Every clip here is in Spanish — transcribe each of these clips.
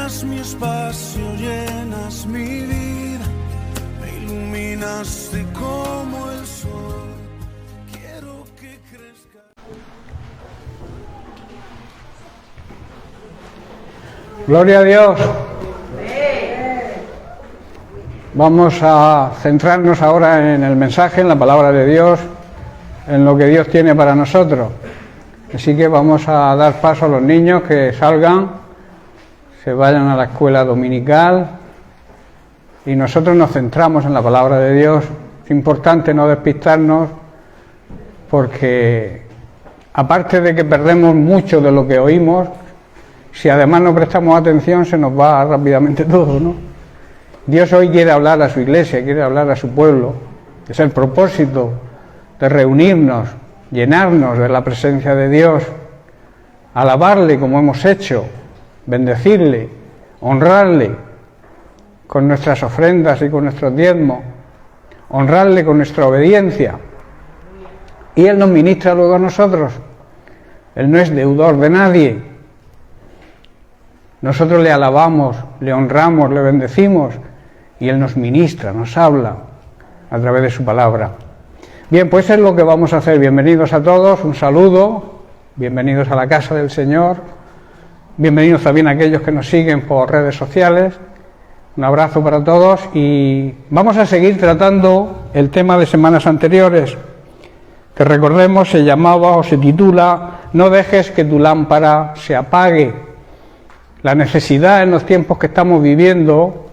llenas mi espacio, llenas mi vida, me iluminaste como el sol. Quiero que crezca. Gloria a Dios. Vamos a centrarnos ahora en el mensaje, en la palabra de Dios, en lo que Dios tiene para nosotros. Así que vamos a dar paso a los niños que salgan, se vayan a la escuela dominical y nosotros nos centramos en la palabra de Dios. Es importante no despistarnos porque aparte de que perdemos mucho de lo que oímos, si además no prestamos atención se nos va rápidamente todo, ¿no? Dios hoy quiere hablar a su iglesia, quiere hablar a su pueblo. Es el propósito de reunirnos, llenarnos de la presencia de Dios, alabarle como hemos hecho, bendecirle, honrarle con nuestras ofrendas y con nuestros diezmos, honrarle con nuestra obediencia. Y Él nos ministra luego a nosotros. Él no es deudor de nadie. Nosotros le alabamos, le honramos, le bendecimos y Él nos ministra, nos habla a través de su palabra. Bien, pues es lo que vamos a hacer. Bienvenidos a todos, un saludo, bienvenidos a la casa del Señor, bienvenidos también a aquellos que nos siguen por redes sociales, un abrazo para todos y vamos a seguir tratando el tema de semanas anteriores, que recordemos se llamaba o se titula "No dejes que tu lámpara se apague". La necesidad en los tiempos que estamos viviendo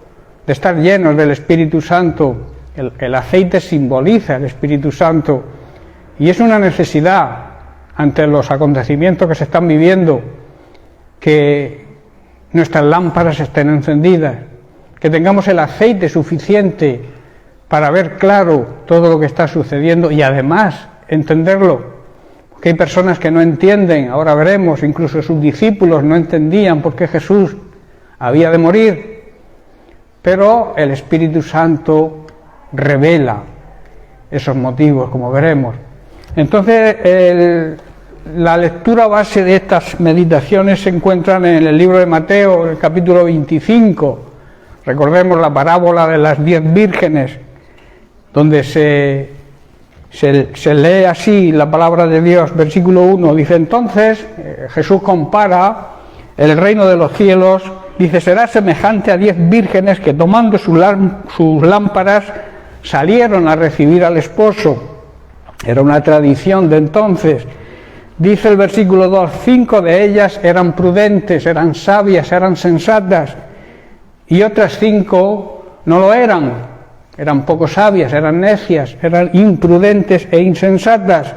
de estar llenos del Espíritu Santo. El aceite simboliza el Espíritu Santo y es una necesidad ante los acontecimientos que se están viviendo que nuestras lámparas estén encendidas, que tengamos el aceite suficiente para ver claro todo lo que está sucediendo y además entenderlo, porque hay personas que no entienden. Ahora veremos, incluso sus discípulos no entendían por qué Jesús había de morir, pero el Espíritu Santo revela esos motivos, como veremos. Entonces, la lectura base de estas meditaciones se encuentran en el libro de Mateo, el capítulo 25. Recordemos la parábola de las 10 vírgenes, donde se lee así la palabra de Dios, versículo 1, dice: entonces Jesús compara el reino de los cielos, dice: será semejante a 10 vírgenes que tomando sus lámparas salieron a recibir al esposo. Era una tradición de entonces. Dice el versículo 2, 5 de ellas eran prudentes, eran sabias, eran sensatas, y otras 5 no lo eran, eran poco sabias, eran necias, eran imprudentes e insensatas.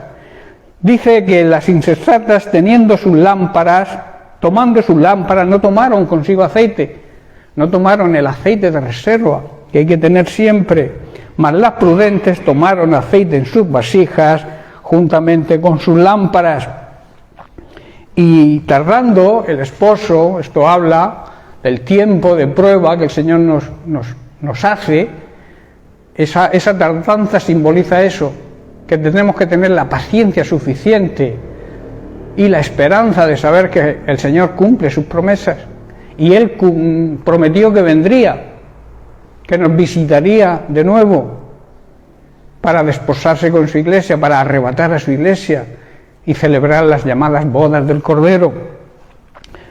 Dice que las insensatas, teniendo sus lámparas, tomando sus lámparas, no tomaron consigo aceite, no tomaron el aceite de reserva, que hay que tener siempre, mas las prudentes tomaron aceite en sus vasijas, juntamente con sus lámparas. Y tardando el esposo, esto habla del tiempo de prueba que el Señor nos hace, esa tardanza simboliza eso, que tenemos que tener la paciencia suficiente y la esperanza de saber que el Señor cumple sus promesas. Y Él prometió que vendría, que nos visitaría de nuevo para desposarse con su iglesia, para arrebatar a su iglesia y celebrar las llamadas bodas del Cordero.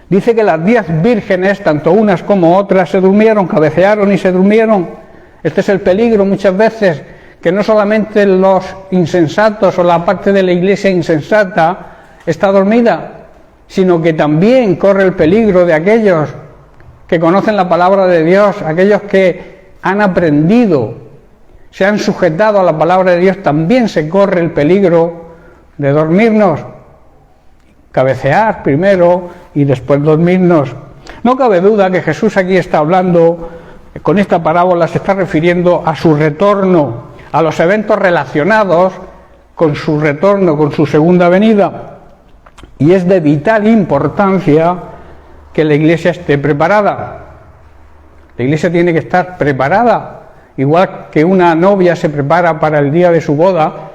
Dice que las 10 vírgenes, tanto unas como otras, se durmieron, cabecearon y se durmieron. Este es el peligro muchas veces, que no solamente los insensatos o la parte de la iglesia insensata está dormida, sino que también corre el peligro de aquellos que conocen la palabra de Dios, aquellos que han aprendido, se han sujetado a la palabra de Dios, también se corre el peligro de dormirnos, cabecear primero y después dormirnos. No cabe duda que Jesús aquí está hablando, con esta parábola se está refiriendo a su retorno, a los eventos relacionados con su retorno, con su segunda venida. Y es de vital importancia que la iglesia esté preparada. La iglesia tiene que estar preparada, igual que una novia se prepara para el día de su boda.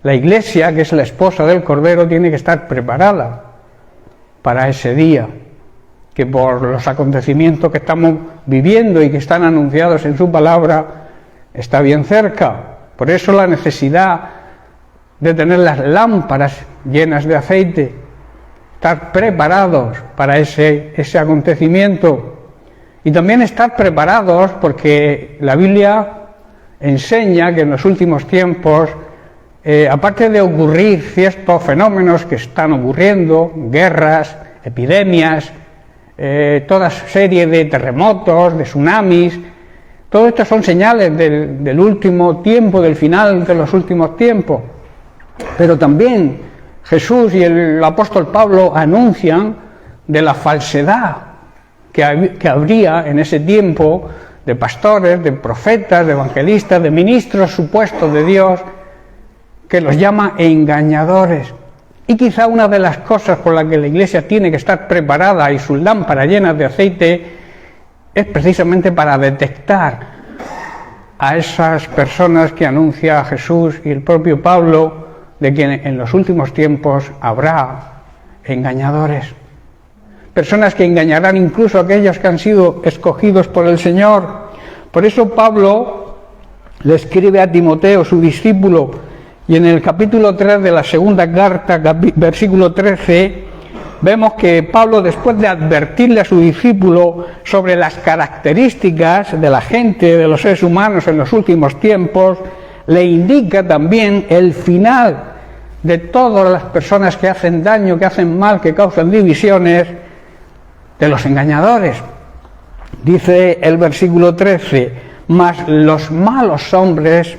La iglesia, que es la esposa del Cordero, tiene que estar preparada para ese día, que por los acontecimientos que estamos viviendo y que están anunciados en su palabra, está bien cerca. Por eso la necesidad de tener las lámparas llenas de aceite, estar preparados para ese acontecimiento. Y también estar preparados porque la Biblia enseña que en los últimos tiempos, aparte de ocurrir ciertos fenómenos que están ocurriendo, guerras, epidemias, toda serie de terremotos, de tsunamis, todo esto son señales del último tiempo, del final de los últimos tiempos. Pero también Jesús y el apóstol Pablo anuncian de la falsedad que habría en ese tiempo de pastores, de profetas, de evangelistas, de ministros supuestos de Dios, que los llama engañadores. Y quizá una de las cosas por las que la Iglesia tiene que estar preparada y sus lámparas llenas de aceite es precisamente para detectar a esas personas que anuncia Jesús y el propio Pablo de que en los últimos tiempos habrá engañadores. Personas que engañarán incluso a aquellos que han sido escogidos por el Señor. Por eso Pablo le escribe a Timoteo, su discípulo, y en el capítulo 3 de la segunda carta, versículo 13, vemos que Pablo, después de advertirle a su discípulo sobre las características de la gente, de los seres humanos en los últimos tiempos, le indica también el final de todas las personas que hacen daño, que hacen mal, que causan divisiones, de los engañadores. Dice el versículo 13, mas los malos hombres,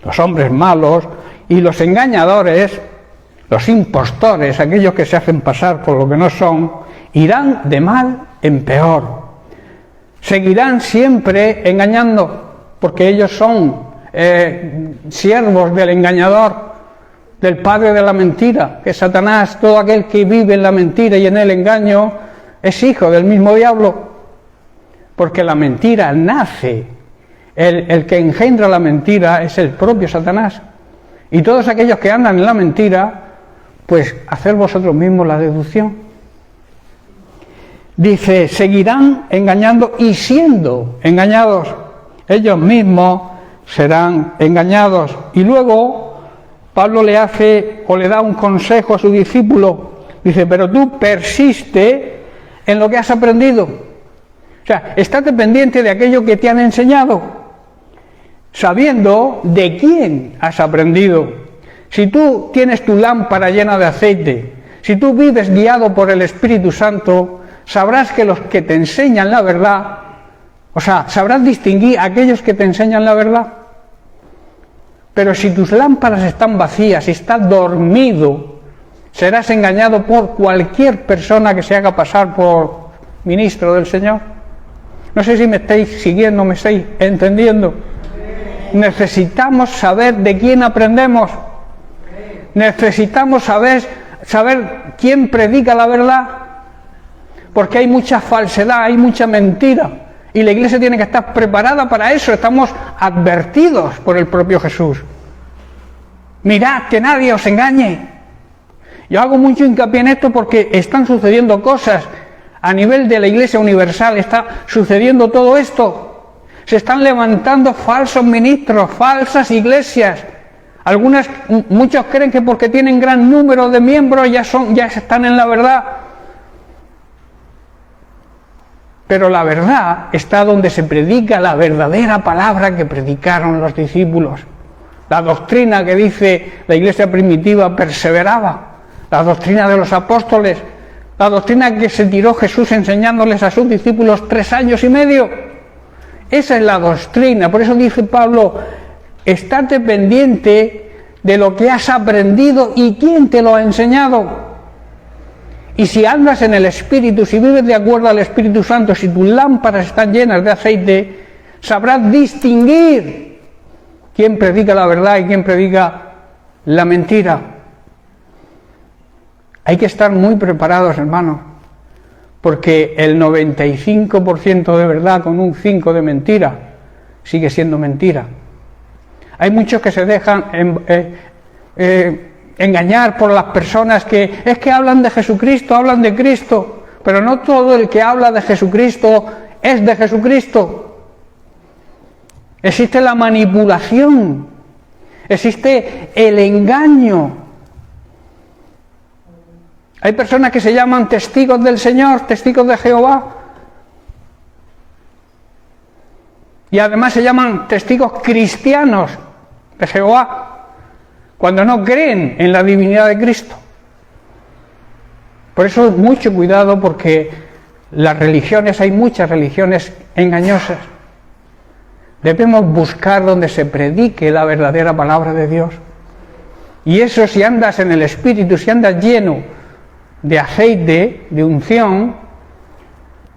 los hombres malos y los engañadores, los impostores, aquellos que se hacen pasar por lo que no son, irán de mal en peor. Seguirán siempre engañando, porque ellos son siervos del engañador, del padre de la mentira, que es Satanás. Todo aquel que vive en la mentira y en el engaño es hijo del mismo diablo, porque la mentira nace, el que engendra la mentira es el propio Satanás. Y todos aquellos que andan en la mentira, pues hacer vosotros mismos la deducción. Dice, seguirán engañando y siendo engañados, ellos mismos serán engañados. Y luego Pablo le hace o le da un consejo a su discípulo, dice, pero tú persiste en lo que has aprendido. O sea, estate pendiente de aquello que te han enseñado, sabiendo de quién has aprendido. Si tú tienes tu lámpara llena de aceite, si tú vives guiado por el Espíritu Santo, sabrás que los que te enseñan la verdad, o sea, sabrás distinguir a aquellos que te enseñan la verdad. Pero si tus lámparas están vacías, si estás dormido, serás engañado por cualquier persona que se haga pasar por ministro del Señor. No sé si me estáis siguiendo, me estáis entendiendo. Necesitamos saber de quién aprendemos. Necesitamos saber quién predica la verdad. Porque hay mucha falsedad, hay mucha mentira. Y la Iglesia tiene que estar preparada para eso. Estamos advertidos por el propio Jesús. Mirad que nadie os engañe. Yo hago mucho hincapié en esto porque están sucediendo cosas a nivel de la Iglesia universal, está sucediendo todo esto. Se están levantando falsos ministros, falsas iglesias. Muchos creen que porque tienen gran número de miembros ya están en la verdad. Pero la verdad está donde se predica la verdadera palabra que predicaron los discípulos. La doctrina que dice la Iglesia primitiva perseveraba. La doctrina de los apóstoles, la doctrina que se tiró Jesús enseñándoles a sus discípulos 3 años y medio. Esa es la doctrina. Por eso dice Pablo, estate pendiente de lo que has aprendido y quién te lo ha enseñado. Y si andas en el Espíritu, si vives de acuerdo al Espíritu Santo, si tus lámparas están llenas de aceite, sabrás distinguir quién predica la verdad y quién predica la mentira. Hay que estar muy preparados, hermanos, porque el 95% de verdad con un 5% de mentira sigue siendo mentira. Hay muchos que se dejan engañar por las personas que hablan de Jesucristo, hablan de Cristo. Pero no todo el que habla de Jesucristo es de Jesucristo. Existe la manipulación, existe el engaño. Hay personas que se llaman testigos del Señor, testigos de Jehová, y además se llaman testigos cristianos de Jehová, cuando no creen en la divinidad de Cristo. Por eso mucho cuidado, porque hay muchas religiones engañosas. Debemos buscar donde se predique la verdadera palabra de Dios. Y eso, si andas en el Espíritu, si andas lleno de aceite, de unción,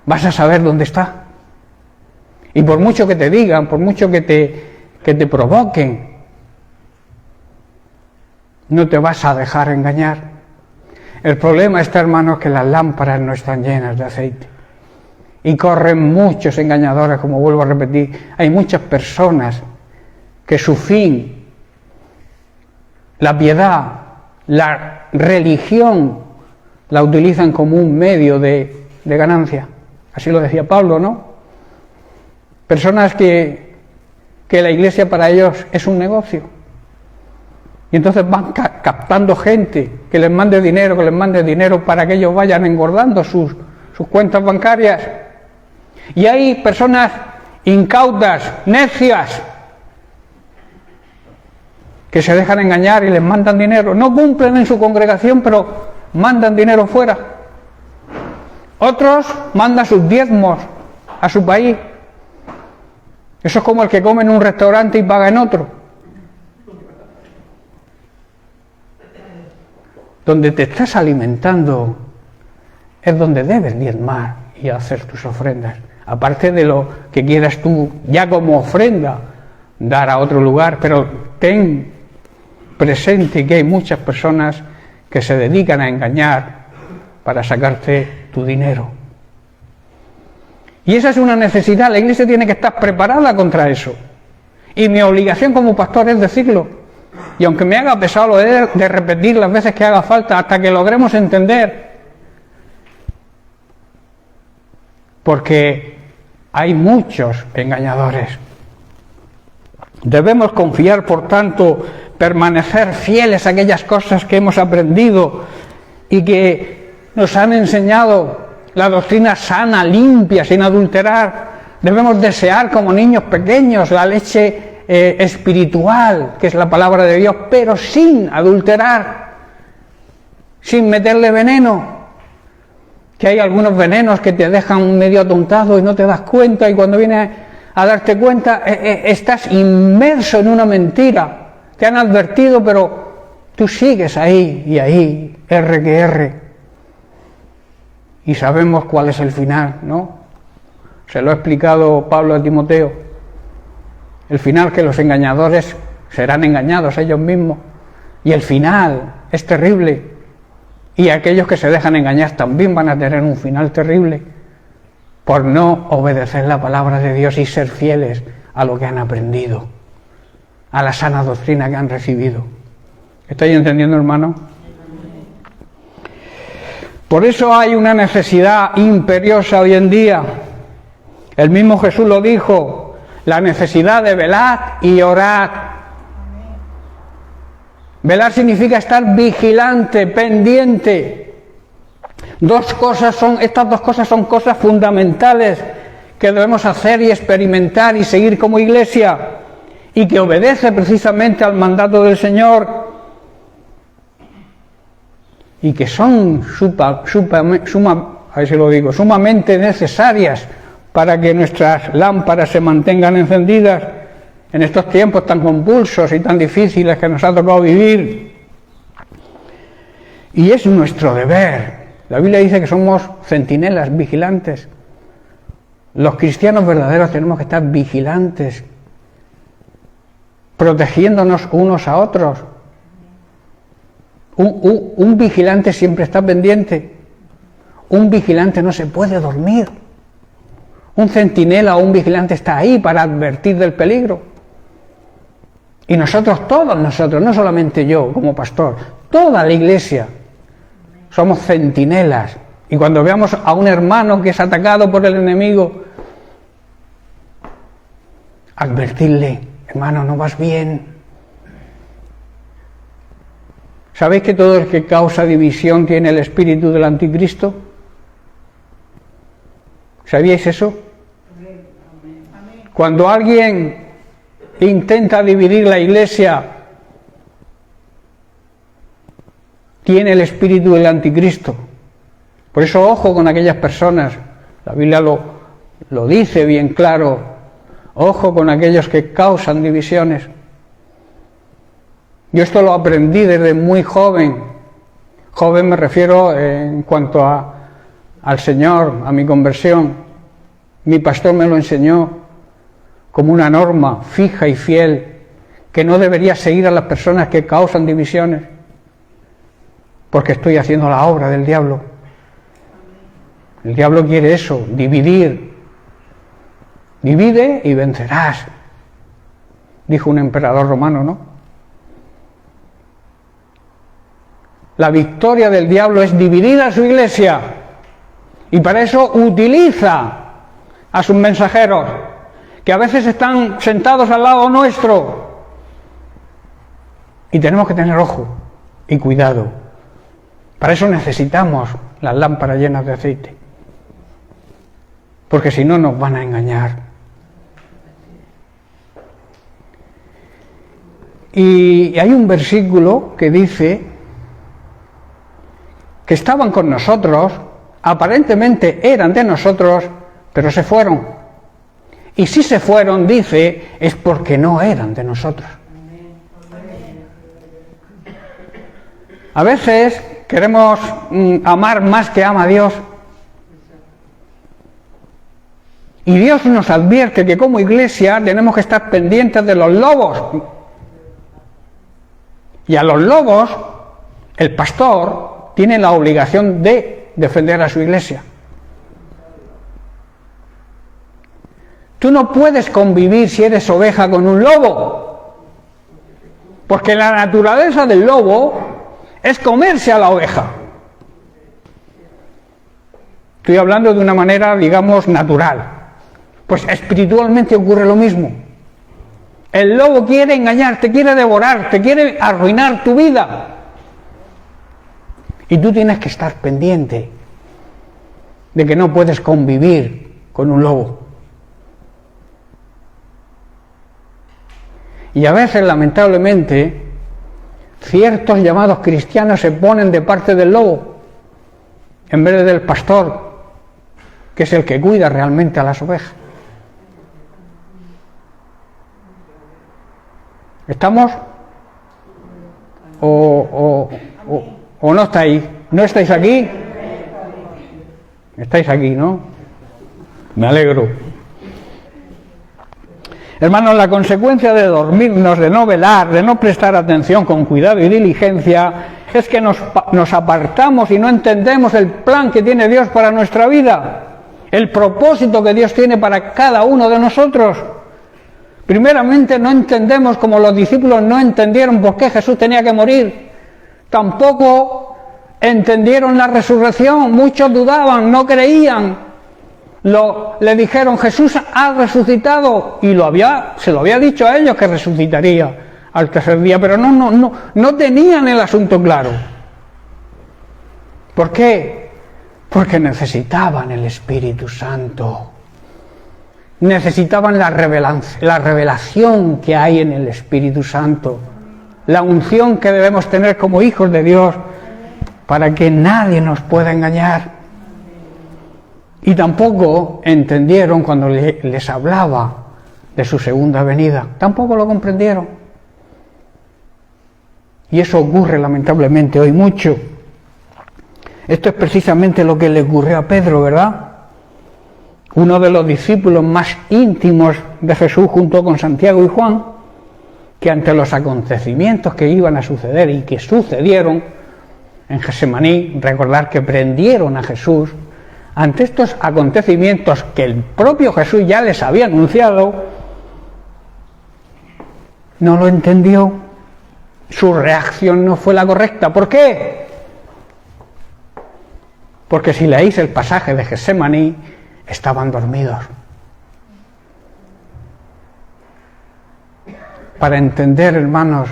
vas a saber dónde está. Y por mucho que te digan, por mucho que te provoquen, no te vas a dejar engañar. El problema está, hermanos, que las lámparas no están llenas de aceite. Y corren muchos engañadores, como vuelvo a repetir. Hay muchas personas que su fin, la piedad, la religión, la utilizan como un medio de ganancia. Así lo decía Pablo, ¿no? Personas que la iglesia para ellos es un negocio. Y entonces van captando gente que les mande dinero para que ellos vayan engordando sus cuentas bancarias. Y hay personas incautas, necias, que se dejan engañar y les mandan dinero. No cumplen en su congregación, pero mandan dinero fuera. Otros mandan sus diezmos a su país. Eso es como el que come en un restaurante y paga en otro. Donde te estás alimentando es donde debes diezmar y hacer tus ofrendas. Aparte de lo que quieras tú ya como ofrenda dar a otro lugar, pero ten presente que hay muchas personas que se dedican a engañar para sacarte tu dinero. Y esa es una necesidad. La iglesia tiene que estar preparada contra eso. Y mi obligación como pastor es decirlo. Y aunque me haga pesado, lo he de repetir las veces que haga falta hasta que logremos entender. Porque hay muchos engañadores. Debemos confiar, por tanto, permanecer fieles a aquellas cosas que hemos aprendido y que nos han enseñado la doctrina sana, limpia, sin adulterar. Debemos desear como niños pequeños la leche espiritual, que es la palabra de Dios, pero sin adulterar, sin meterle veneno. Que hay algunos venenos que te dejan medio atontado y no te das cuenta, y cuando vienes a darte cuenta estás inmerso en una mentira. Te han advertido, pero tú sigues ahí y ahí, R que R. Y sabemos cuál es el final, ¿no? Se lo ha explicado Pablo a Timoteo. El final, que los engañadores serán engañados ellos mismos. Y el final es terrible. Y aquellos que se dejan engañar también van a tener un final terrible por no obedecer la palabra de Dios y ser fieles a lo que han aprendido, a la sana doctrina que han recibido. ¿Estáis entendiendo, hermano? Por eso hay una necesidad imperiosa hoy en día. El mismo Jesús lo dijo, la necesidad de velar y orar. Velar significa estar vigilante, pendiente. Estas dos cosas son cosas fundamentales que debemos hacer y experimentar y seguir como iglesia, y que obedece precisamente al mandato del Señor, y que son sumamente necesarias para que nuestras lámparas se mantengan encendidas en estos tiempos tan convulsos y tan difíciles que nos ha tocado vivir. Y es nuestro deber. La Biblia dice que somos centinelas, vigilantes. Los cristianos verdaderos tenemos que estar vigilantes, protegiéndonos unos a otros. Un vigilante siempre está pendiente. Un vigilante no se puede dormir. Un centinela o un vigilante está ahí para advertir del peligro. Y todos nosotros, no solamente yo como pastor, toda la iglesia, somos centinelas Y cuando veamos a un hermano que es atacado por el enemigo, advertirle: hermano, no vas bien. ¿Sabéis que todo el que causa división tiene el espíritu del anticristo? ¿Sabíais eso? Cuando alguien intenta dividir la iglesia, tiene el espíritu del anticristo. Por eso, ojo con aquellas personas. La Biblia lo dice bien claro. Ojo con aquellos que causan divisiones. Yo esto lo aprendí desde muy joven. Joven me refiero en cuanto al Señor, a mi conversión. Mi pastor me lo enseñó como una norma fija y fiel, que no debería seguir a las personas que causan divisiones, porque estoy haciendo la obra del diablo. El diablo quiere eso, dividir. Divide y vencerás, dijo un emperador romano, ¿no? La victoria del diablo es dividir a su iglesia, y para eso utiliza a sus mensajeros, que a veces están sentados al lado nuestro, y tenemos que tener ojo y cuidado. Para eso necesitamos las lámparas llenas de aceite, porque si no nos van a engañar. Y hay un versículo que dice que estaban con nosotros, aparentemente eran de nosotros, pero se fueron. Y si se fueron, dice, es porque no eran de nosotros. A veces queremos amar más que ama a Dios. Y Dios nos advierte que como iglesia tenemos que estar pendientes de los lobos. Y a los lobos, el pastor tiene la obligación de defender a su iglesia. Tú no puedes convivir, si eres oveja, con un lobo, porque la naturaleza del lobo es comerse a la oveja. Estoy hablando de una manera, digamos, natural. Pues espiritualmente ocurre lo mismo. El lobo quiere engañarte, quiere devorarte, quiere arruinar tu vida. Y tú tienes que estar pendiente de que no puedes convivir con un lobo. Y a veces, lamentablemente, ciertos llamados cristianos se ponen de parte del lobo en vez del pastor, que es el que cuida realmente a las ovejas. ¿Estamos? ¿O no estáis? ¿No estáis aquí? Estáis aquí, ¿no? Me alegro. Hermanos, la consecuencia de dormirnos, de no velar, de no prestar atención con cuidado y diligencia, es que nos apartamos y no entendemos el plan que tiene Dios para nuestra vida, el propósito que Dios tiene para cada uno de nosotros. Primeramente, no entendemos, como los discípulos no entendieron por qué Jesús tenía que morir. Tampoco entendieron la resurrección, muchos dudaban, no creían. Le dijeron: Jesús ha resucitado, y se lo había dicho a ellos que resucitaría al tercer día, pero no tenían el asunto claro. ¿Por qué? Porque necesitaban el Espíritu Santo. Necesitaban la revelación que hay en el Espíritu Santo, la unción que debemos tener como hijos de Dios, para que nadie nos pueda engañar. Y tampoco entendieron cuando les hablaba de su segunda venida, tampoco lo comprendieron. Y eso ocurre lamentablemente hoy mucho. Esto es precisamente lo que le ocurrió a Pedro, ¿verdad? Uno de los discípulos más íntimos de Jesús, junto con Santiago y Juan, que ante los acontecimientos que iban a suceder y que sucedieron en Getsemaní, recordar que prendieron a Jesús, ante estos acontecimientos que el propio Jesús ya les había anunciado, no lo entendió. Su reacción no fue la correcta. ¿Por qué? porque si leéis el pasaje de Getsemaní, estaban dormidos. Para entender, hermanos,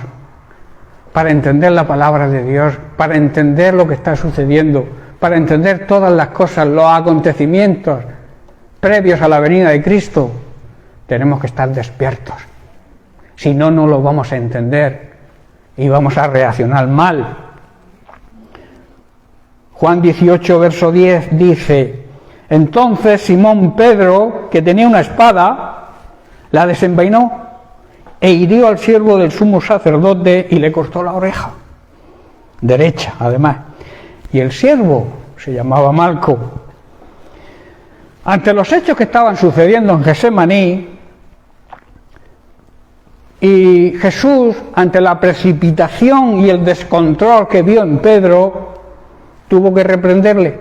para entender la palabra de Dios, para entender lo que está sucediendo, para entender todas las cosas, los acontecimientos previos a la venida de Cristo, tenemos que estar despiertos. Si no, no lo vamos a entender y vamos a reaccionar mal. Juan 18, verso 10 dice: entonces Simón Pedro, que tenía una espada, la desenvainó e hirió al siervo del sumo sacerdote y le cortó la oreja derecha, además. Y el siervo se llamaba Malco. Ante los hechos que estaban sucediendo en Getsemaní, y Jesús, ante la precipitación y el descontrol que vio en Pedro, tuvo que reprenderle.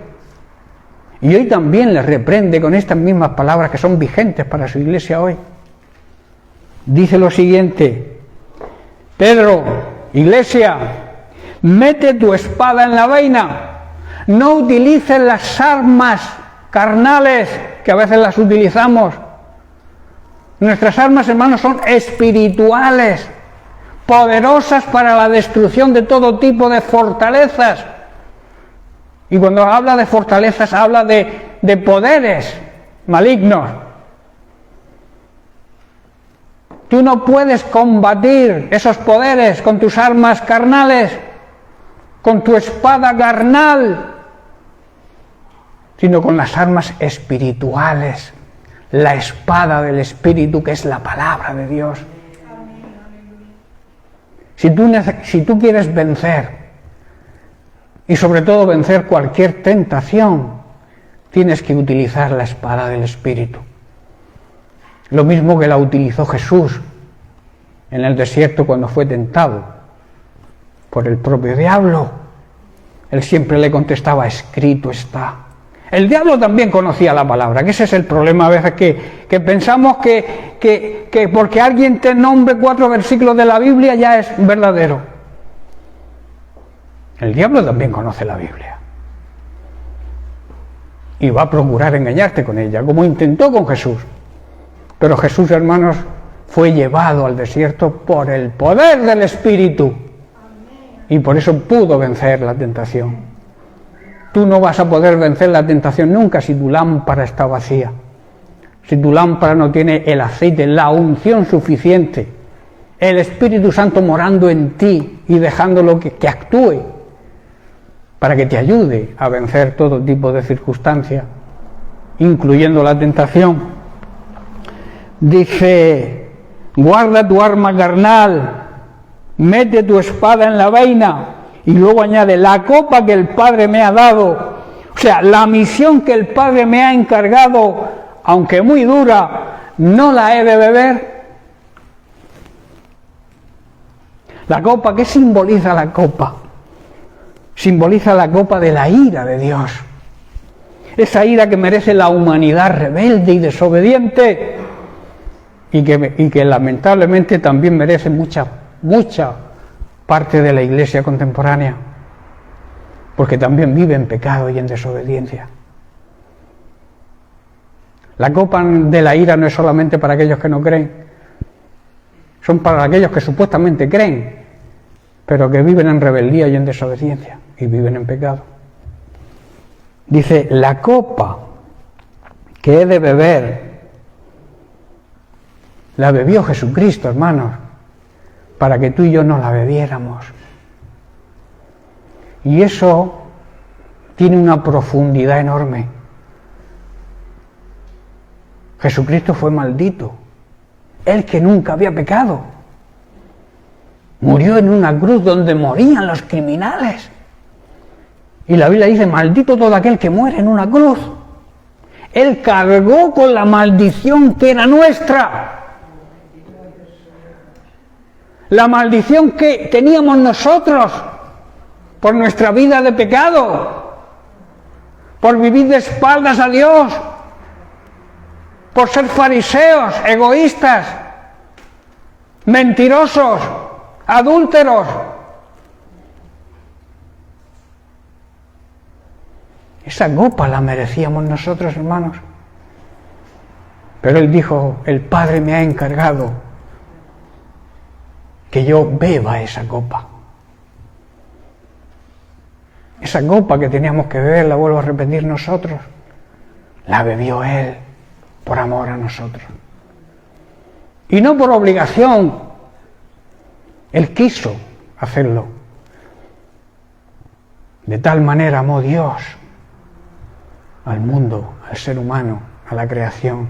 Y hoy también le reprende con estas mismas palabras que son vigentes para su iglesia hoy. Dice lo siguiente: Pedro, iglesia, mete tu espada en la vaina, no utilices las armas carnales que a veces las utilizamos. Nuestras armas, hermanos, son espirituales, poderosas para la destrucción de todo tipo de fortalezas. Y cuando habla de fortalezas, habla de poderes malignos. Tú no puedes combatir esos poderes con tus armas carnales, con tu espada carnal, sino con las armas espirituales, la espada del Espíritu, que es la palabra de Dios. Si tú quieres vencer, y sobre todo vencer cualquier tentación, tienes que utilizar la espada del Espíritu. Lo mismo que la utilizó Jesús en el desierto cuando fue tentado por el propio diablo. Él siempre le contestaba: escrito está. El diablo también conocía la palabra, que ese es el problema a veces, que pensamos que porque alguien te nombre 4 versículos de la Biblia ya es verdadero. El diablo también conoce la Biblia y va a procurar engañarte con ella, como intentó con Jesús. Pero Jesús, hermanos, fue llevado al desierto por el poder del Espíritu y por eso pudo vencer la tentación. Tú no vas a poder vencer la tentación nunca si tu lámpara está vacía, si tu lámpara no tiene el aceite, la unción suficiente, el Espíritu Santo morando en ti y dejándolo que actúe para que te ayude a vencer todo tipo de circunstancias, incluyendo la tentación. Dice: guarda tu arma carnal, mete tu espada en la vaina. Y luego añade: la copa que el Padre me ha dado, o sea, la misión que el Padre me ha encargado, aunque muy dura, no la he de beber. La copa, ¿qué simboliza la copa? Simboliza la copa de la ira de Dios, esa ira que merece la humanidad rebelde y desobediente, y que lamentablemente también merece mucha parte de la iglesia contemporánea, porque también vive en pecado y en desobediencia. La copa de la ira no es solamente para aquellos que no creen, son para aquellos que supuestamente creen, pero que viven en rebeldía y en desobediencia, y viven en pecado. Dice: la copa que he de beber, la bebió Jesucristo, hermanos, para que tú y yo no la bebiéramos. Y eso tiene una profundidad enorme. Jesucristo fue maldito, él que nunca había pecado. Murió en una cruz donde morían los criminales. Y la Biblia dice: maldito todo aquel que muere en una cruz. Él cargó con la maldición que era nuestra. La maldición que teníamos nosotros por nuestra vida de pecado, por vivir de espaldas a Dios, por ser fariseos, egoístas, mentirosos, adúlteros. Esa copa la merecíamos nosotros, hermanos. Pero Él dijo, el Padre me ha encargado que yo beba esa copa. Esa copa que teníamos que beber, la vuelvo a repetir nosotros, la bebió Él por amor a nosotros. Y no por obligación. Él quiso hacerlo. De tal manera amó Dios al mundo, al ser humano, a la creación,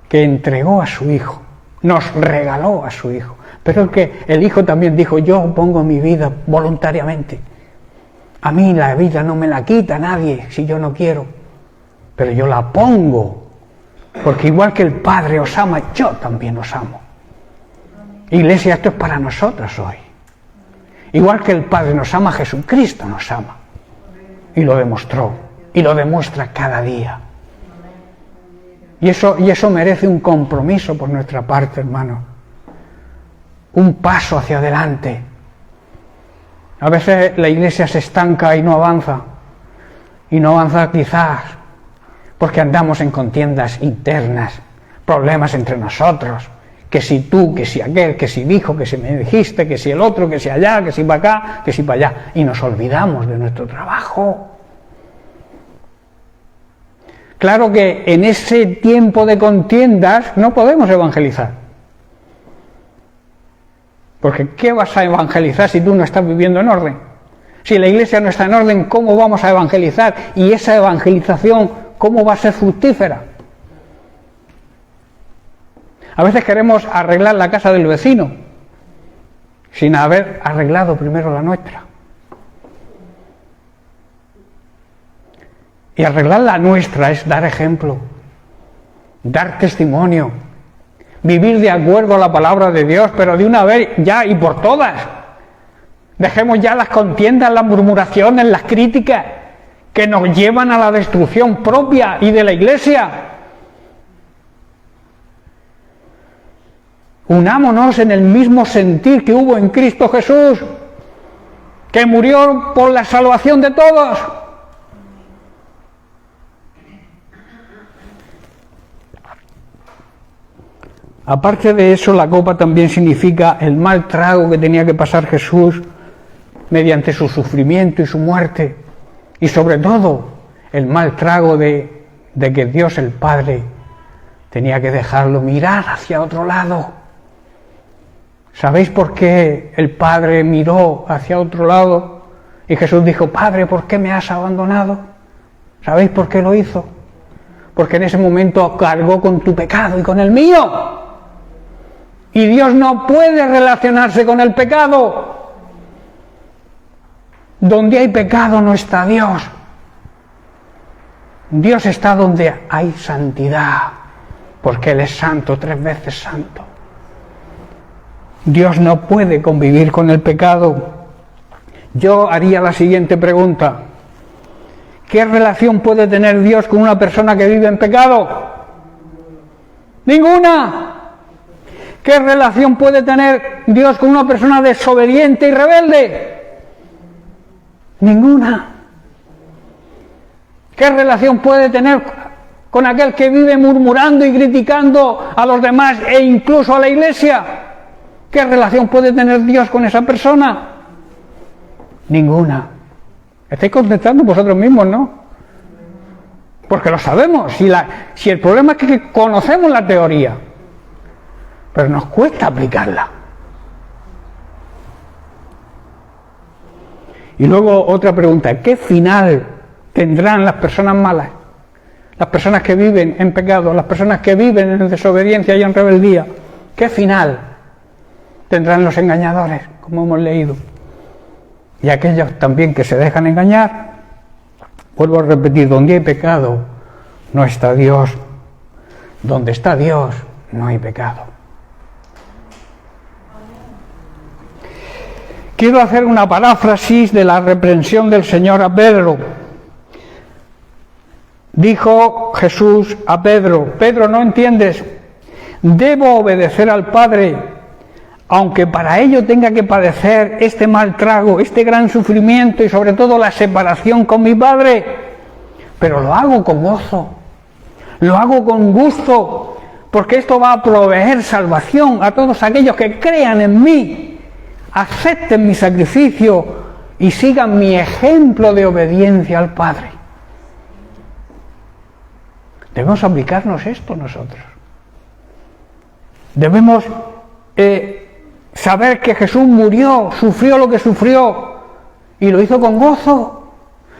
que entregó a su Hijo, nos regaló a su Hijo. Pero es que el Hijo también dijo, yo pongo mi vida voluntariamente. A mí la vida no me la quita nadie si yo no quiero, pero yo la pongo, porque igual que el Padre os ama, yo también os amo. Iglesia, esto es para nosotros hoy. Igual que el Padre nos ama, Jesucristo nos ama. Y lo demostró, y lo demuestra cada día. Y eso merece un compromiso por nuestra parte, hermano. Un paso hacia adelante. A veces la Iglesia se estanca y no avanza. Y no avanza quizás porque andamos en contiendas internas, problemas entre nosotros. Que si tú, que si aquel, que si dijo, que si me dijiste, que si el otro, que si allá, que si para acá, que si para allá. Y nos olvidamos de nuestro trabajo. Claro que en ese tiempo de contiendas no podemos evangelizar. Porque ¿qué vas a evangelizar si tú no estás viviendo en orden? Si la Iglesia no está en orden, ¿cómo vamos a evangelizar? Y esa evangelización, ¿cómo va a ser fructífera? A veces queremos arreglar la casa del vecino sin haber arreglado primero la nuestra. Y arreglar la nuestra es dar ejemplo, dar testimonio, vivir de acuerdo a la palabra de Dios, pero de una vez ya y por todas. Dejemos ya las contiendas, las murmuraciones, las críticas que nos llevan a la destrucción propia y de la Iglesia. Unámonos en el mismo sentir que hubo en Cristo Jesús, que murió por la salvación de todos. Aparte de eso, la copa también significa el mal trago que tenía que pasar Jesús mediante su sufrimiento y su muerte. Y sobre todo, el mal trago de que Dios el Padre tenía que dejarlo mirar hacia otro lado. ¿Sabéis por qué el Padre miró hacia otro lado? Y Jesús dijo, Padre, ¿por qué me has abandonado? ¿Sabéis por qué lo hizo? Porque en ese momento cargó con tu pecado y con el mío. Y Dios no puede relacionarse con el pecado. Donde hay pecado no está Dios. Dios está donde hay santidad, porque Él es santo, 3 veces santo. Dios no puede convivir con el pecado. Yo haría la siguiente pregunta. ¿Qué relación puede tener Dios con una persona que vive en pecado? ¡Ninguna! ¿Qué relación puede tener Dios con una persona desobediente y rebelde? Ninguna. ¿Qué relación puede tener con aquel que vive murmurando y criticando a los demás e incluso a la Iglesia? ¿Qué relación puede tener Dios con esa persona? Ninguna. Estáis contestando vosotros mismos, ¿no? Porque lo sabemos. Si el problema es que conocemos la teoría, pero nos cuesta aplicarla. Y luego otra pregunta, ¿qué final tendrán las personas malas? Las personas que viven en pecado, las personas que viven en desobediencia y en rebeldía. ¿Qué final tendrán los engañadores, como hemos leído? Y aquellos también que se dejan engañar. Vuelvo a repetir, donde hay pecado no está Dios. Donde está Dios no hay pecado. Quiero hacer una paráfrasis de la reprensión del Señor a Pedro. Dijo Jesús a Pedro, Pedro, ¿no entiendes? Debo obedecer al Padre, aunque para ello tenga que padecer este mal trago, este gran sufrimiento y sobre todo la separación con mi Padre. pero lo hago con gozo, lo hago con gusto, porque esto va a proveer salvación a todos aquellos que crean en mí, acepten mi sacrificio y sigan mi ejemplo de obediencia al Padre. Debemos aplicarnos esto nosotros. Debemos saber que Jesús murió, sufrió lo que sufrió y lo hizo con gozo,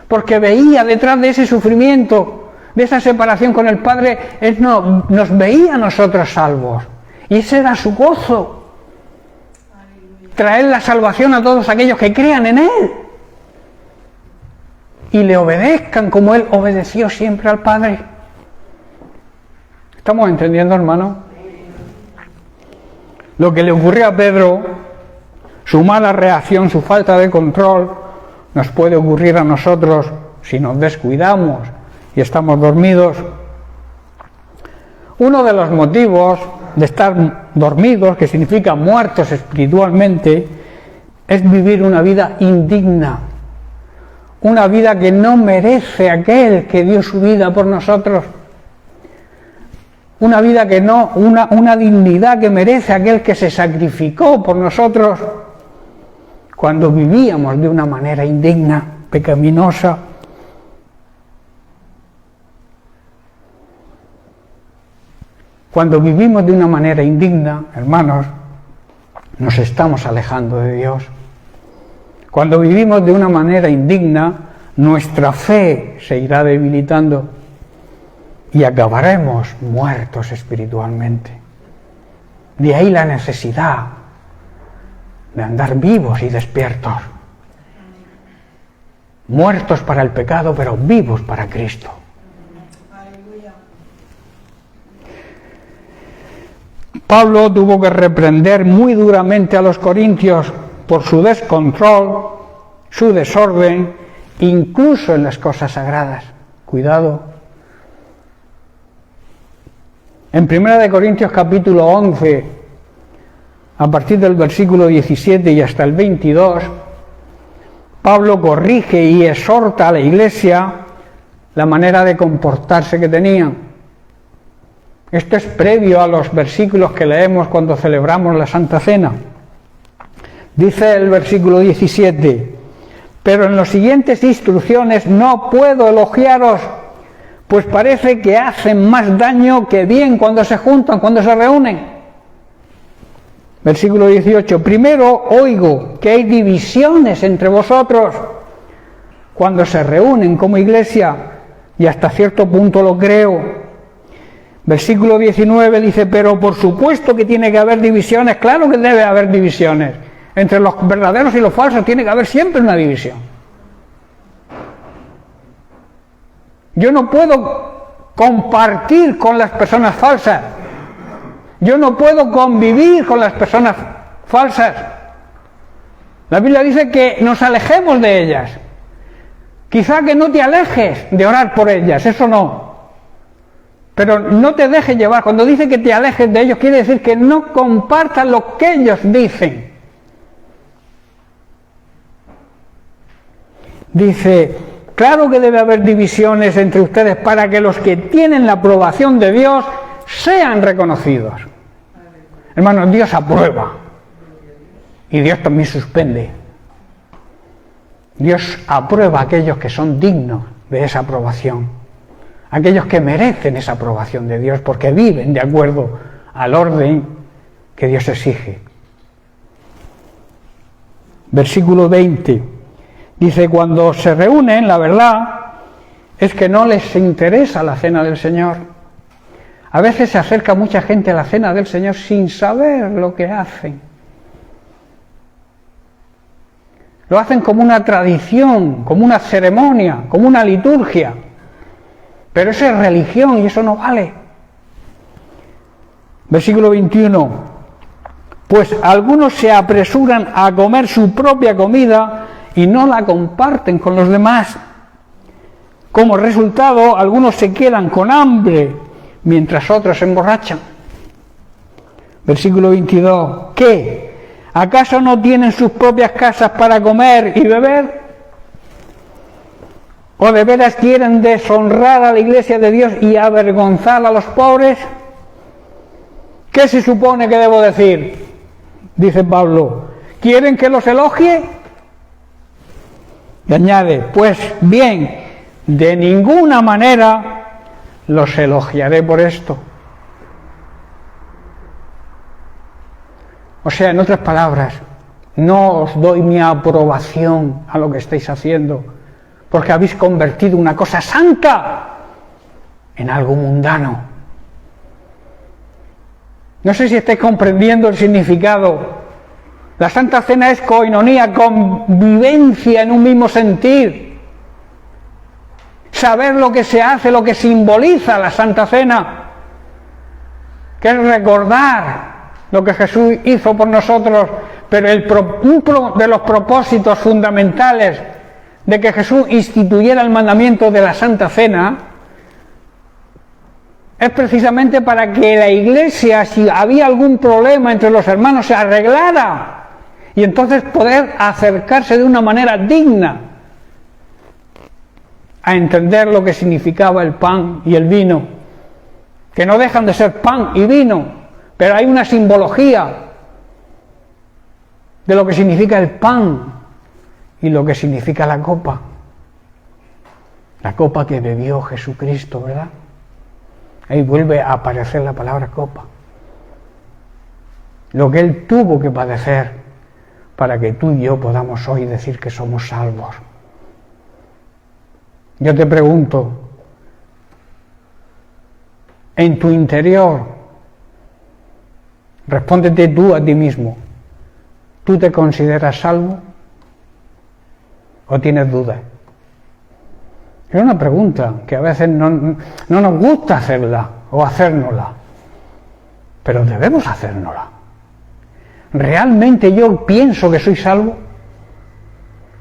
porque veía detrás de ese sufrimiento, de esa separación con el Padre, Él nos veía a nosotros salvos, y ese era su gozo, traer la salvación a todos aquellos que crean en Él y le obedezcan como Él obedeció siempre al Padre. ¿Estamos entendiendo, hermano? Lo que le ocurrió a Pedro, su mala reacción, su falta de control, nos puede ocurrir a nosotros si nos descuidamos y estamos dormidos. Uno de los motivos de estar dormidos, que significa muertos espiritualmente, es vivir una vida indigna, una vida que no merece aquel que dio su vida por nosotros, una vida que no, una dignidad que merece aquel que se sacrificó por nosotros cuando vivíamos de una manera indigna, pecaminosa. Cuando vivimos de una manera indigna, hermanos, nos estamos alejando de Dios. Cuando vivimos de una manera indigna, nuestra fe se irá debilitando y acabaremos muertos espiritualmente. De ahí la necesidad de andar vivos y despiertos. Muertos para el pecado, pero vivos para Cristo. Pablo tuvo que reprender muy duramente a los corintios por su descontrol, su desorden, incluso en las cosas sagradas. Cuidado. En 1 Corintios capítulo 11, a partir del versículo 17 y hasta el 22, Pablo corrige y exhorta a la iglesia la manera de comportarse que tenían. Esto es previo a los versículos que leemos cuando celebramos la Santa Cena. Dice el versículo 17, pero en las siguientes instrucciones no puedo elogiaros, pues parece que hacen más daño que bien cuando se juntan, cuando se reúnen. Versículo 18, primero oigo que hay divisiones entre vosotros cuando se reúnen como iglesia, y hasta cierto punto lo creo. Versículo 19 dice, pero por supuesto que tiene que haber divisiones, claro que debe haber divisiones. Entre los verdaderos y los falsos tiene que haber siempre una división. Yo no puedo compartir con las personas falsas. Yo no puedo convivir con las personas falsas. La Biblia dice que nos alejemos de ellas. Quizá que no te alejes de orar por ellas, eso no. Pero no te dejes llevar. Cuando dice que te alejes de ellos, quiere decir que no compartas lo que ellos dicen. Dice, claro que debe haber divisiones entre ustedes para que los que tienen la aprobación de Dios sean reconocidos. Hermanos, Dios aprueba y Dios también suspende. Dios aprueba a aquellos que son dignos de esa aprobación, aquellos que merecen esa aprobación de Dios porque viven de acuerdo al orden que Dios exige. Versículo 20 dice, cuando se reúnen, la verdad es que no les interesa la cena del Señor. A veces se acerca mucha gente a la cena del Señor sin saber lo que hacen. Lo hacen como una tradición, como una ceremonia, como una liturgia. Pero eso es religión y eso no vale. Versículo 21. Pues algunos se apresuran a comer su propia comida y no la comparten con los demás. Como resultado, algunos se quedan con hambre mientras otros se emborrachan. Versículo 22. ¿Qué? ¿Acaso no tienen sus propias casas para comer y beber? ¿O de veras quieren deshonrar a la Iglesia de Dios y avergonzar a los pobres? ¿Qué se supone que debo decir? Dice Pablo, ¿quieren que los elogie? Y añade, pues bien, de ninguna manera los elogiaré por esto. O sea, en otras palabras, no os doy mi aprobación a lo que estáis haciendo, porque habéis convertido una cosa santa en algo mundano. No sé si estáis comprendiendo el significado. La Santa Cena es koinonía, convivencia en un mismo sentir. Saber lo que se hace, lo que simboliza la Santa Cena, que es recordar lo que Jesús hizo por nosotros, pero uno de los propósitos fundamentales de que Jesús instituyera el mandamiento de la Santa Cena es precisamente para que la Iglesia, si había algún problema entre los hermanos, se arreglara y entonces poder acercarse de una manera digna a entender lo que significaba el pan y el vino, que no dejan de ser pan y vino, pero hay una simbología de lo que significa el pan y lo que significa la copa que bebió Jesucristo, ¿verdad? Ahí vuelve a aparecer la palabra copa. Lo que Él tuvo que padecer para que tú y yo podamos hoy decir que somos salvos. Yo te pregunto, en tu interior, respóndete tú a ti mismo, ¿tú te consideras salvo o tienes dudas? Es una pregunta que a veces no nos gusta hacerla o hacérnosla, pero debemos hacérnosla. ¿Realmente yo pienso que soy salvo?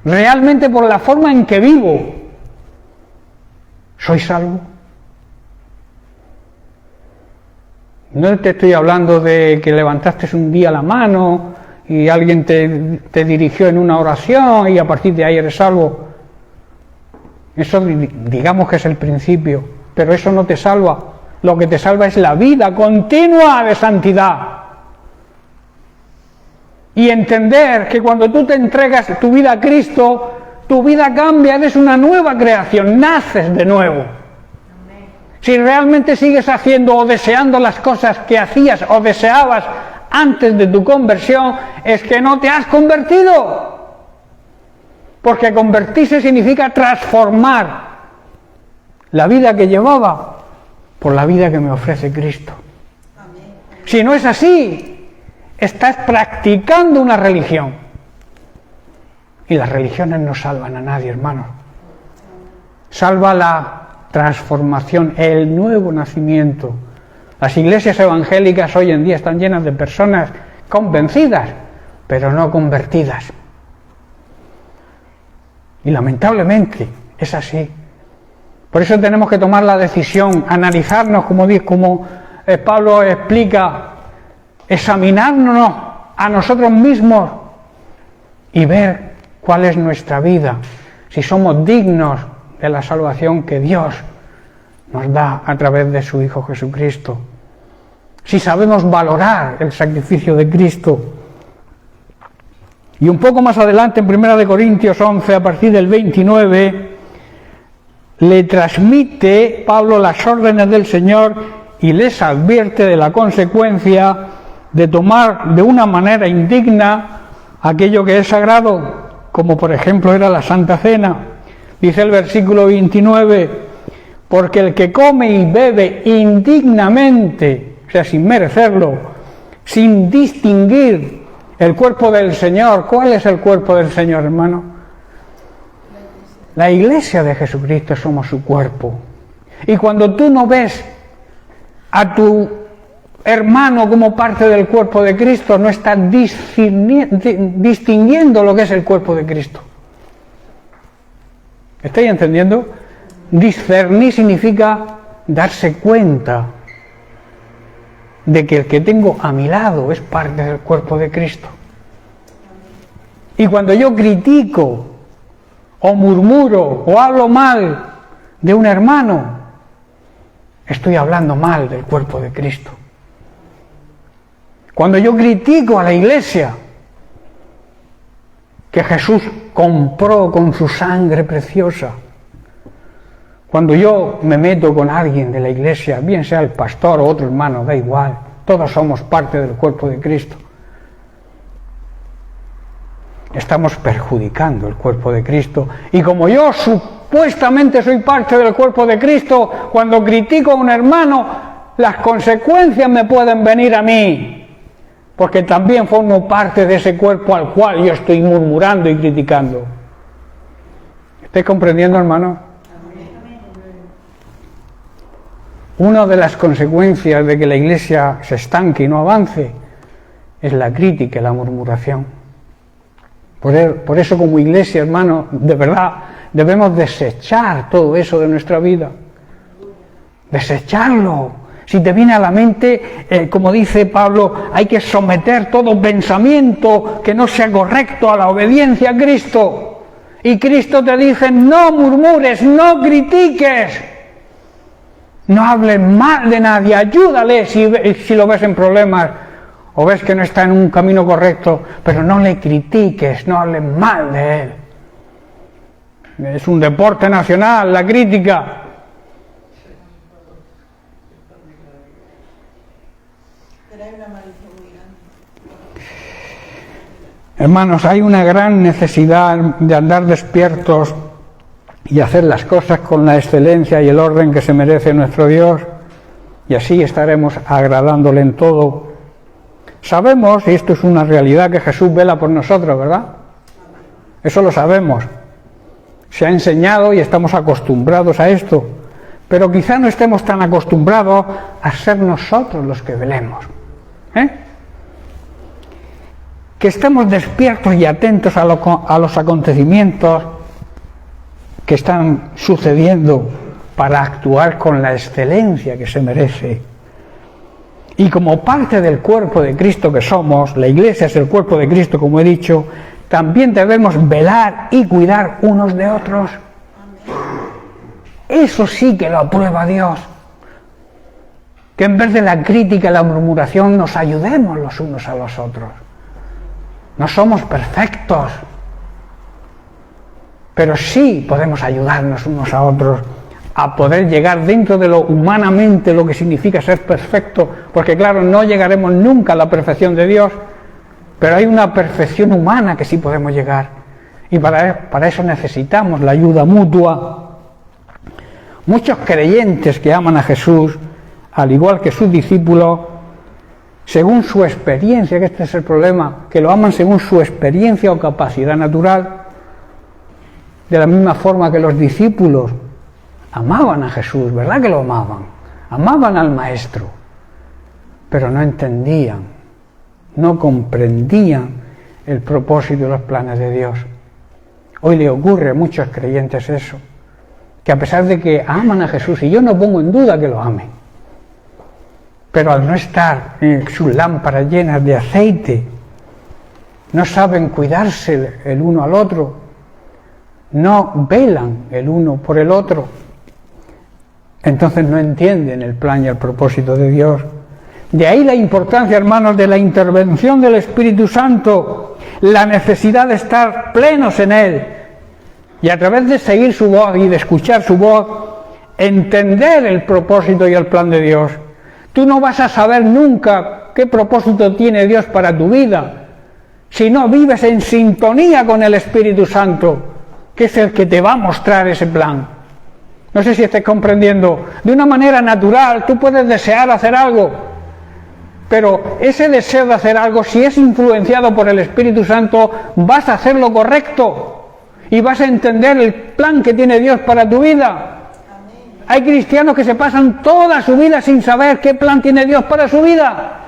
¿Realmente por la forma en que vivo soy salvo? No te estoy hablando de que levantaste un día la mano y alguien te dirigió en una oración y a partir de ahí eres salvo. Eso digamos que es el principio, pero eso no te salva. Lo que te salva es la vida continua de santidad. Y entender que cuando tú te entregas tu vida a Cristo, tu vida cambia, eres una nueva creación, naces de nuevo. Si realmente sigues haciendo o deseando las cosas que hacías o deseabas antes de tu conversión, es que no te has convertido. Porque convertirse significa transformar la vida que llevaba por la vida que me ofrece Cristo. Si no es así, estás practicando una religión. Y las religiones no salvan a nadie, hermanos. Salva la transformación, el nuevo nacimiento. Las iglesias evangélicas hoy en día están llenas de personas convencidas, pero no convertidas. Y lamentablemente es así. Por eso tenemos que tomar la decisión, analizarnos, como Pablo explica, examinarnos a nosotros mismos y ver cuál es nuestra vida, si somos dignos de la salvación que Dios nos da a través de su Hijo Jesucristo, si sabemos valorar el sacrificio de Cristo. Y un poco más adelante, en 1 Corintios 11, a partir del 29, le transmite Pablo las órdenes del Señor y les advierte de la consecuencia de tomar de una manera indigna aquello que es sagrado, como por ejemplo era la Santa Cena. Dice el versículo 29, porque el que come y bebe indignamente, o sea, sin merecerlo, sin distinguir el cuerpo del Señor. ¿Cuál es el cuerpo del Señor, hermano? La iglesia de Jesucristo somos su cuerpo. Y cuando tú no ves a tu hermano como parte del cuerpo de Cristo, no estás distinguiendo lo que es el cuerpo de Cristo. ¿Estáis entendiendo? Discernir significa darse cuenta de que el que tengo a mi lado es parte del cuerpo de Cristo. Y cuando yo critico o murmuro, o hablo mal de un hermano, estoy hablando mal del cuerpo de Cristo. Cuando yo critico a la iglesia, que Jesús compró con su sangre preciosa, cuando yo me meto con alguien de la iglesia, bien sea el pastor o otro hermano, da igual, todos somos parte del cuerpo de Cristo, estamos perjudicando el cuerpo de Cristo. Y como yo supuestamente soy parte del cuerpo de Cristo, cuando critico a un hermano, las consecuencias me pueden venir a mí, porque también formo parte de ese cuerpo al cual yo estoy murmurando y criticando. ¿Estáis comprendiendo, hermano? Una de las consecuencias de que la iglesia se estanque y no avance es la crítica y la murmuración. Por eso como iglesia, hermano, de verdad, debemos desechar todo eso de nuestra vida. Desecharlo. Si te viene a la mente, como dice Pablo, hay que someter todo pensamiento que no sea correcto a la obediencia a Cristo. Y Cristo te dice, no murmures, no critiques. No hables mal de nadie, ayúdale si lo ves en problemas o ves que no está en un camino correcto, pero no le critiques, no hables mal de él. Es un deporte nacional, la crítica. Hermanos, hay una gran necesidad de andar despiertos y hacer las cosas con la excelencia y el orden que se merece nuestro Dios, y así estaremos agradándole en todo. Sabemos, y esto es una realidad, que Jesús vela por nosotros, ¿verdad? Eso lo sabemos. Se ha enseñado y estamos acostumbrados a esto, pero quizá no estemos tan acostumbrados a ser nosotros los que velemos. Que estemos despiertos y atentos a los acontecimientos que están sucediendo para actuar con la excelencia que se merece. Y como parte del cuerpo de Cristo que somos, la iglesia es el cuerpo de Cristo, como he dicho, también debemos velar y cuidar unos de otros. Eso sí que lo aprueba Dios. Que en vez de la crítica y la murmuración nos ayudemos los unos a los otros. No somos perfectos, pero sí podemos ayudarnos unos a otros a poder llegar dentro de lo humanamente lo que significa ser perfecto, porque claro, no llegaremos nunca a la perfección de Dios, pero hay una perfección humana que sí podemos llegar, y para eso necesitamos la ayuda mutua. Muchos creyentes que aman a Jesús, al igual que sus discípulos, según su experiencia, que este es el problema, que lo aman según su experiencia o capacidad natural, de la misma forma que los discípulos amaban a Jesús, ¿verdad que lo amaban? Amaban al Maestro, pero no entendían, no comprendían el propósito y los planes de Dios. Hoy le ocurre a muchos creyentes eso, que a pesar de que aman a Jesús, y yo no pongo en duda que lo amen, pero al no estar en sus lámparas llenas de aceite, no saben cuidarse el uno al otro, no velan el uno por el otro, entonces no entienden el plan y el propósito de Dios. De ahí la importancia, hermanos, de la intervención del Espíritu Santo, la necesidad de estar plenos en Él, y a través de seguir su voz y de escuchar su voz, entender el propósito y el plan de Dios. Tú no vas a saber nunca qué propósito tiene Dios para tu vida si no vives en sintonía con el Espíritu Santo, que es el que te va a mostrar ese plan. No sé si estés comprendiendo. De una manera natural, tú puedes desear hacer algo, pero ese deseo de hacer algo, si es influenciado por el Espíritu Santo, vas a hacer lo correcto y vas a entender el plan que tiene Dios para tu vida. Hay cristianos que se pasan toda su vida sin saber qué plan tiene Dios para su vida,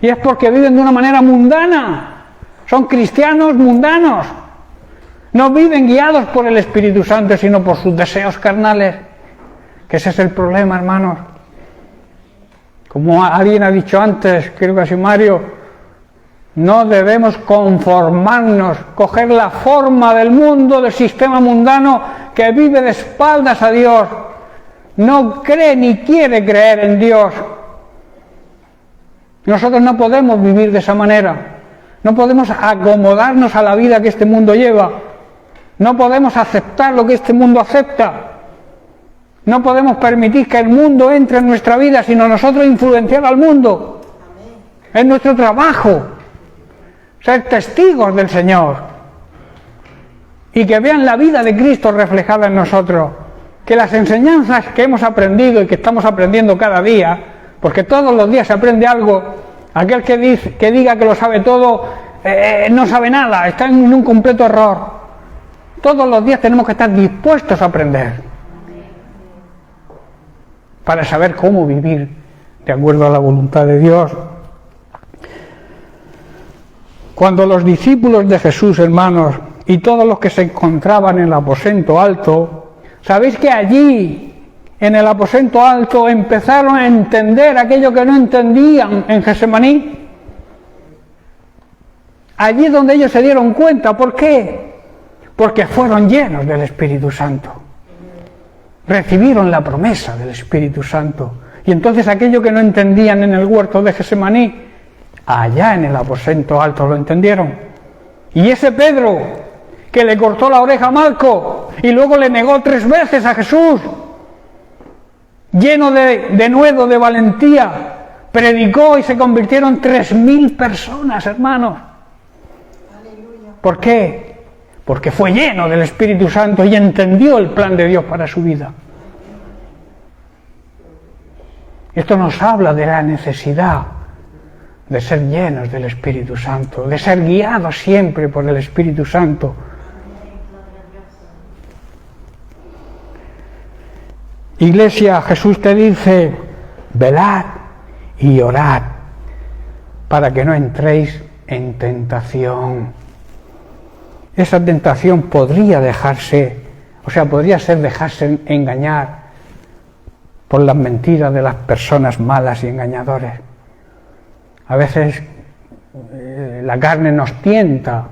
y es porque viven de una manera mundana. Son cristianos mundanos. No viven guiados por el Espíritu Santo, sino por sus deseos carnales. Que ese es el problema, hermanos. Como alguien ha dicho antes, creo que ha sido Mario, No debemos conformarnos, coger la forma del mundo, del sistema mundano que vive de espaldas a Dios. No cree ni quiere creer en Dios. Nosotros no podemos vivir de esa manera. No podemos acomodarnos a la vida que este mundo lleva. No podemos aceptar lo que este mundo acepta. No podemos permitir que el mundo entre en nuestra vida, sino nosotros influenciar al mundo. Es nuestro trabajo ser testigos del Señor y que vean la vida de Cristo reflejada en nosotros, que las enseñanzas que hemos aprendido y que estamos aprendiendo cada día, porque todos los días se aprende algo. Aquel que diga que lo sabe todo no sabe nada, está en un completo error. Todos los días tenemos que estar dispuestos a aprender para saber cómo vivir de acuerdo a la voluntad de Dios. Cuando los discípulos de Jesús, hermanos, y todos los que se encontraban en el aposento alto, ¿sabéis que allí, en el aposento alto, empezaron a entender aquello que no entendían en Getsemaní? Allí es donde ellos se dieron cuenta. ¿Por qué? Porque fueron llenos del Espíritu Santo. Recibieron la promesa del Espíritu Santo. Y entonces aquello que no entendían en el huerto de Getsemaní, allá en el aposento alto lo entendieron. Y ese Pedro, que le cortó la oreja a Malco y luego le negó 3 veces a Jesús, lleno de denuedo, de valentía, predicó y se convirtieron 3.000 personas, hermanos. ¿Por qué? Porque fue lleno del Espíritu Santo y entendió el plan de Dios para su vida. Esto nos habla de la necesidad de ser llenos del Espíritu Santo, de ser guiados siempre por el Espíritu Santo. Iglesia, Jesús te dice, velad y orad para que no entréis en tentación. Esa tentación podría ser dejarse engañar por las mentiras de las personas malas y engañadores. A veces la carne nos tienta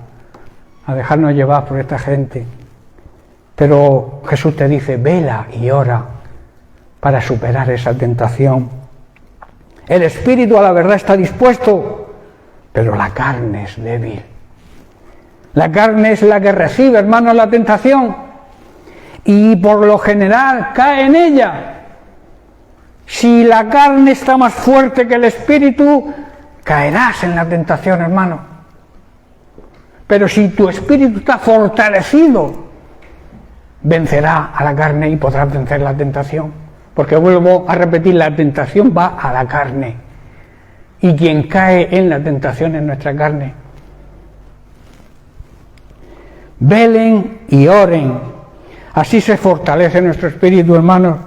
a dejarnos llevar por esta gente, pero Jesús te dice, vela y ora para superar esa tentación. El espíritu a la verdad está dispuesto, pero la carne es débil. La carne es la que recibe, hermanos, la tentación y por lo general cae en ella. Si la carne está más fuerte que el espíritu, caerás en la tentación, hermano. Pero si tu espíritu está fortalecido, vencerá a la carne y podrás vencer la tentación. Porque vuelvo a repetir, la tentación va a la carne. Y quien cae en la tentación es nuestra carne. Velen y oren. Así se fortalece nuestro espíritu, hermanos,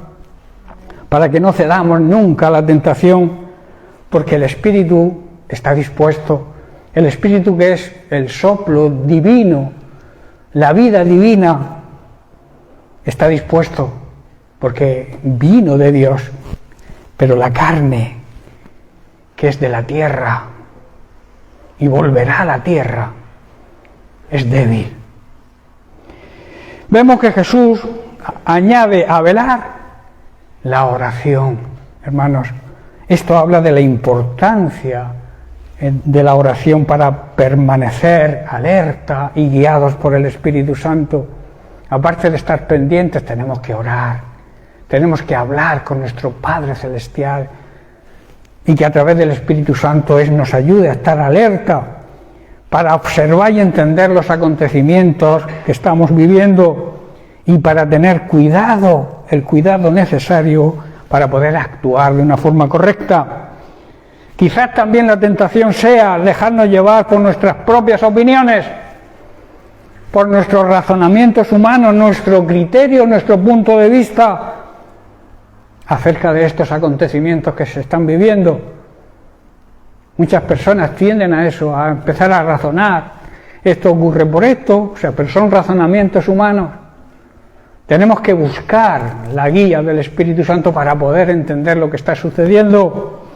para que no cedamos nunca a la tentación, porque el espíritu está dispuesto. El espíritu, que es el soplo divino, la vida divina, está dispuesto, porque vino de Dios. Pero la carne, que es de la tierra y volverá a la tierra, es débil. Vemos que Jesús añade a velar la oración. Hermanos, esto habla de la importancia de la oración para permanecer alerta y guiados por el Espíritu Santo. Aparte de estar pendientes, tenemos que orar, tenemos que hablar con nuestro Padre Celestial y que a través del Espíritu Santo nos ayude a estar alerta para observar y entender los acontecimientos que estamos viviendo y para tener cuidado, el cuidado necesario para poder actuar de una forma correcta. Quizás también la tentación sea dejarnos llevar por nuestras propias opiniones, por nuestros razonamientos humanos, nuestro criterio, nuestro punto de vista acerca de estos acontecimientos que se están viviendo. Muchas personas tienden a eso, a empezar a razonar. Esto ocurre por esto, pero son razonamientos humanos. Tenemos que buscar la guía del Espíritu Santo para poder entender lo que está sucediendo.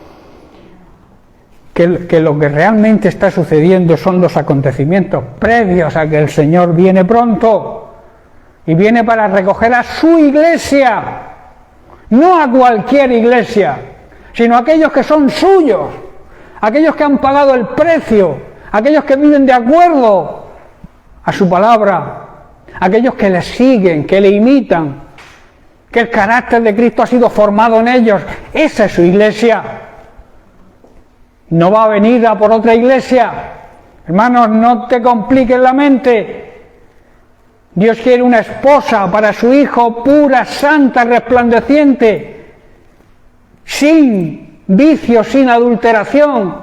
que lo que realmente está sucediendo son los acontecimientos previos a que el Señor viene pronto, y viene para recoger a su iglesia, no a cualquier iglesia, sino a aquellos que son suyos, aquellos que han pagado el precio, aquellos que viven de acuerdo a su palabra, aquellos que le siguen, que le imitan, que el carácter de Cristo ha sido formado en ellos. Esa es su iglesia. No va a venir a por otra iglesia. Hermanos, no te compliques la mente. Dios quiere una esposa para su hijo, pura, santa, resplandeciente, sin vicio, sin adulteración.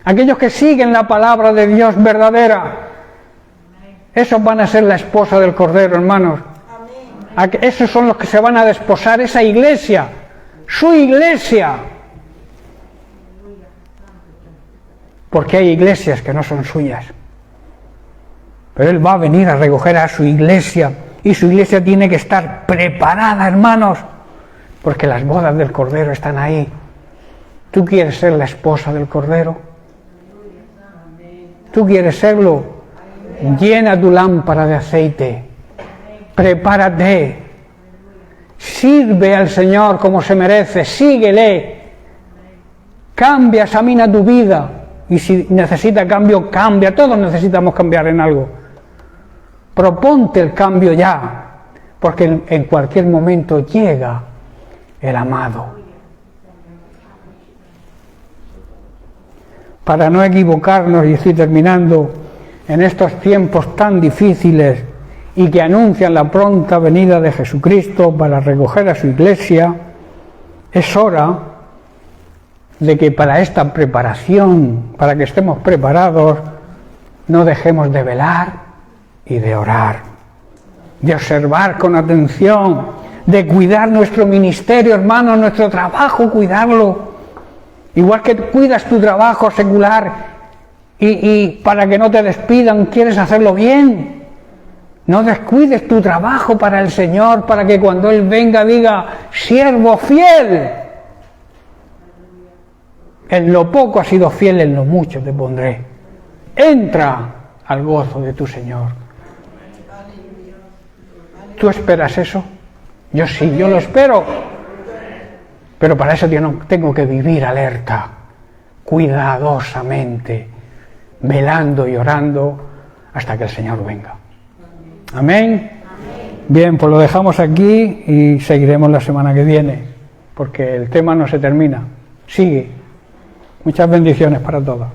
Aquellos que siguen la palabra de Dios verdadera, esos van a ser la esposa del Cordero, hermanos. Esos son los que se van a desposar, esa iglesia, su iglesia. Porque hay iglesias que no son suyas. Pero Él va a venir a recoger a su iglesia, y su iglesia tiene que estar preparada, hermanos, porque las bodas del Cordero están ahí. ¿Tú quieres ser la esposa del Cordero? ¿Tú quieres serlo? Llena tu lámpara de aceite. Prepárate. Sirve al Señor como se merece. Síguele. Cambia, examina tu vida. Y si necesita cambio, cambia. Todos necesitamos cambiar en algo. Proponte el cambio ya, porque en cualquier momento llega el amado. Para no equivocarnos, y estoy terminando, en estos tiempos tan difíciles y que anuncian la pronta venida de Jesucristo para recoger a su iglesia, es hora de que para esta preparación, para que estemos preparados, no dejemos de velar y de orar, de observar con atención, de cuidar nuestro ministerio, hermanos, nuestro trabajo, cuidarlo. Igual que cuidas tu trabajo secular y para que no te despidan, quieres hacerlo bien. No descuides tu trabajo para el Señor, para que cuando Él venga diga: siervo fiel. En lo poco has sido fiel, en lo mucho te pondré. Entra al gozo de tu Señor. ¿Tú esperas eso? Yo sí, yo lo espero. Pero para eso tengo que vivir alerta, cuidadosamente, velando y orando hasta que el Señor venga. Amén. Bien, pues lo dejamos aquí y seguiremos la semana que viene, porque el tema no se termina, sigue. Muchas bendiciones para todos.